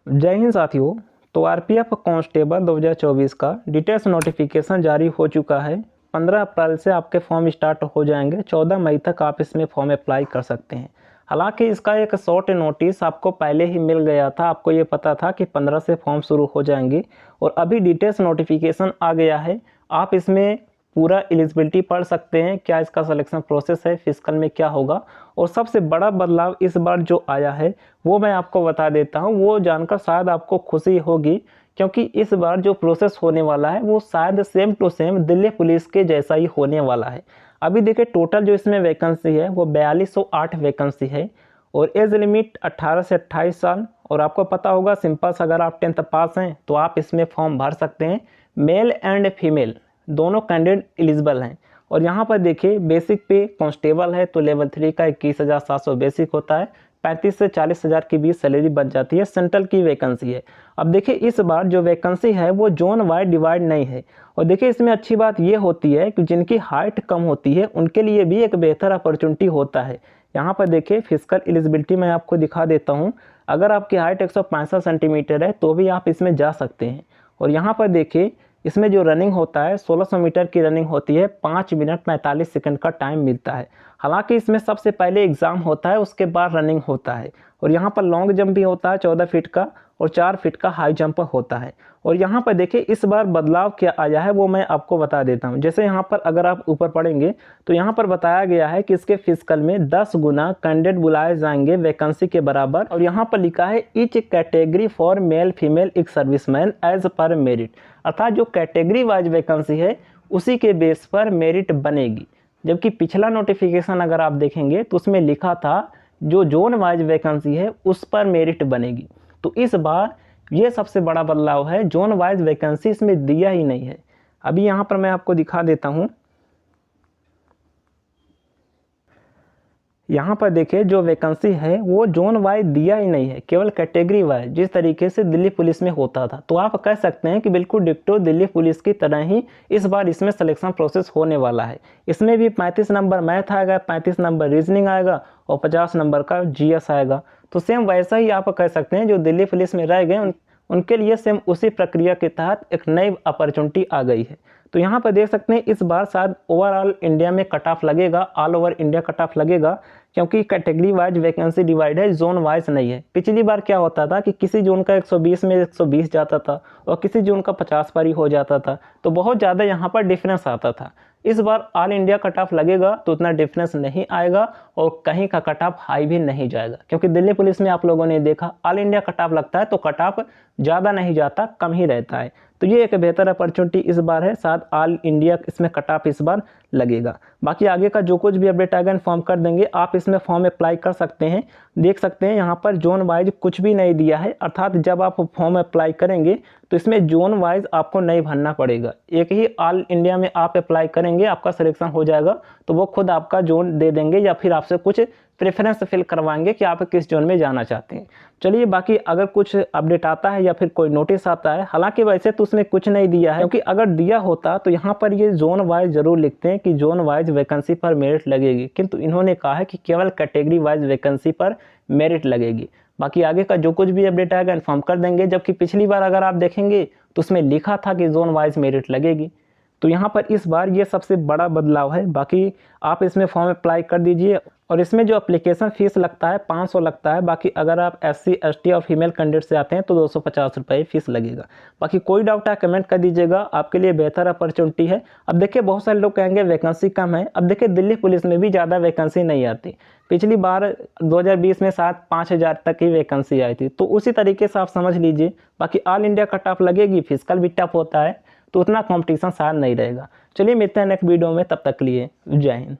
जय हिंद साथियों। तो आरपीएफ कांस्टेबल 2024 का डिटेल्स नोटिफिकेशन जारी हो चुका है। 15 अप्रैल से आपके फॉर्म स्टार्ट हो जाएंगे। 14 मई तक आप इसमें फॉर्म अप्लाई कर सकते हैं। हालांकि इसका एक शॉर्ट नोटिस आपको पहले ही मिल गया था। आपको ये पता था कि 15 से फॉर्म शुरू हो जाएंगे और अभी डिटेल्स नोटिफिकेशन आ गया है। आप इसमें पूरा एलिजिबिलिटी पढ़ सकते हैं, क्या इसका सिलेक्शन प्रोसेस है, फिजिकल में क्या होगा। और सबसे बड़ा बदलाव इस बार जो आया है वो मैं आपको बता देता हूँ। वो जानकर शायद आपको खुशी होगी, क्योंकि इस बार जो प्रोसेस होने वाला है वो शायद same to same Delhi police के जैसा ही होने वाला है। अभी देखिए, टोटल जो इसमें वैकेंसी है वो 4208 वैकेंसी है और एज लिमिट 18 से 28 साल। और आपको पता होगा, सिंपल से अगर आप 10th पास हैं तो आप इसमें फॉर्म भर सकते हैं। मेल एंड फीमेल दोनों कैंडिडेट एलिजिबल हैं। और यहाँ पर देखिए, बेसिक पे कांस्टेबल है तो लेवल 3 का 21,700 बेसिक होता है। 35 से 40,000 के बीच सैलरी बच जाती है। सेंट्रल की वैकेंसी है। अब देखिए, इस बार जो वैकेंसी है वो जोन वाइड डिवाइड नहीं है। और देखिए, इसमें अच्छी बात ये होती है कि जिनकी हाइट कम होती है उनके लिए भी एक बेहतर अपॉर्चुनिटी होता है। यहाँ पर देखिए, फिजिकल एलिजिबिलिटी मैं आपको दिखा देता हूँ। अगर आपकी हाइट 165 सेंटीमीटर है तो भी आप इसमें जा सकते हैं। और यहाँ पर देखिए, इसमें जो रनिंग होता है 1600 मीटर की रनिंग होती है। 5 मिनट 45 सेकंड का टाइम मिलता है। हालांकि इसमें सबसे पहले एग्ज़ाम होता है, उसके बाद रनिंग होता है। और यहाँ पर लॉन्ग जंप भी होता है 14 फीट का, और 4 फीट का हाई जंप होता है। और यहाँ पर देखिए, इस बार बदलाव क्या आया है वो मैं आपको बता देता हूँ। जैसे यहाँ पर अगर आप ऊपर पढ़ेंगे तो यहाँ पर बताया गया है कि इसके फिजिकल में 10 गुना कैंडिडेट बुलाए जाएंगे वैकेंसी के बराबर। और यहाँ पर लिखा है each category for male female एक सर्विसमैन एज पर मेरिट। अर्थात जो कैटेगरी वाइज वैकेंसी है उसी के बेस पर मेरिट बनेगी। जबकि पिछला नोटिफिकेशन अगर आप देखेंगे तो उसमें लिखा था जो जोन वाइज वैकेंसी है उस पर मेरिट बनेगी। तो इस बार ये सबसे बड़ा बदलाव है, जोन वाइज वैकेंसी इसमें दिया ही नहीं है। अभी यहाँ पर मैं आपको दिखा देता हूँ। यहाँ पर देखिए, जो वैकेंसी है वो जोन वाइज दिया ही नहीं है, केवल कैटेगरी वाइज, जिस तरीके से दिल्ली पुलिस में होता था। तो आप कह सकते हैं कि बिल्कुल डिक्टो दिल्ली पुलिस की तरह ही इस बार इसमें सिलेक्शन प्रोसेस होने वाला है। इसमें भी 35 नंबर मैथ आएगा, 35 नंबर रीजनिंग आएगा और 50 नंबर का जीएस आएगा। तो सेम वैसा ही आप कह सकते हैं, जो दिल्ली पुलिस में रह गए उनके लिए सेम उसी प्रक्रिया के तहत एक नई अपॉर्चुनिटी आ गई है। तो यहाँ पर देख सकते हैं, इस बार शायद ओवरऑल इंडिया में कट ऑफ लगेगा, all over India cut off लगेगा, क्योंकि कैटेगरी वाइज वैकेंसी डिवाइड है, जोन वाइज नहीं है। पिछली बार क्या होता था कि किसी जोन का 120 में 120 जाता था और किसी जोन का 50 पर ही हो जाता था, तो बहुत ज़्यादा यहाँ पर डिफरेंस आता था। इस बार ऑल इंडिया कट ऑफ लगेगा तो उतना डिफरेंस नहीं आएगा और कहीं का कट ऑफ हाई भी नहीं जाएगा, क्योंकि दिल्ली पुलिस में आप लोगों ने देखा ऑल इंडिया कट ऑफ लगता है तो कट ऑफ ज़्यादा नहीं जाता, कम ही रहता है। तो ये एक बेहतर अपॉर्चुनिटी इस बार है, शायद ऑल इंडिया इसमें कट ऑफ इस बार लगेगा। बाकी आगे का जो कुछ भी अपडेट आएगा इन्फॉर्म कर देंगे। आप इसमें फॉर्म अप्लाई कर सकते हैं। देख सकते हैं यहाँ पर जोन वाइज कुछ भी नहीं दिया है, अर्थात जब आप फॉर्म अप्लाई करेंगे तो इसमें जोन वाइज आपको नहीं भरना पड़ेगा। एक ही ऑल इंडिया में आप अप्लाई करेंगे, आपका सिलेक्शन हो जाएगा तो वो खुद आपका जोन दे देंगे या फिर आपसे कुछ प्रेफरेंस फिल करवाएंगे कि आप किस जोन में जाना चाहते हैं। चलिए, बाकी अगर कुछ अपडेट आता है या फिर कोई नोटिस आता है, हालांकि वैसे तो उसमें कुछ नहीं दिया है, क्योंकि अगर दिया होता तो यहाँ पर ये जोन वाइज जरूर लिखते हैं कि जोन वाइज वैकेंसी पर मेरिट लगेगी, किंतु इन्होंने कहा है कि केवल कैटेगरी वाइज वैकेंसी पर मेरिट लगेगी। बाकी आगे का जो कुछ भी अपडेट आएगा इन्फॉर्म कर देंगे। जबकि पिछली बार अगर आप देखेंगे तो उसमें लिखा था कि जोन वाइज मेरिट लगेगी। तो यहाँ पर इस बार ये सबसे बड़ा बदलाव है। बाकी आप इसमें फॉर्म अप्लाई कर दीजिए। और इसमें जो एप्लीकेशन फीस लगता है 500 लगता है। बाकी अगर आप SC ST और फीमेल कैंडिडेट से आते हैं तो 250 रुपये फीस लगेगा। बाकी कोई डाउट है कमेंट कर दीजिएगा, आपके लिए बेहतर अपॉर्चुनिटी है। अब देखिए, बहुत सारे लोग कहेंगे वैकेंसी कम है। अब देखिए, दिल्ली पुलिस में भी ज़्यादा वैकेंसी नहीं आती। पिछली बार 2020 में शायद 5000 तक ही वैकेंसी आई थी, तो उसी तरीके से आप समझ लीजिए। बाकी ऑल इंडिया कट ऑफ लगेगी, फिजिकल भी टफ होता है तो उतना कॉम्पिटिशन शायद नहीं रहेगा। चलिए, मिलते हैं नेक्स्ट वीडियो में, तब तक के लिए जय हिंद।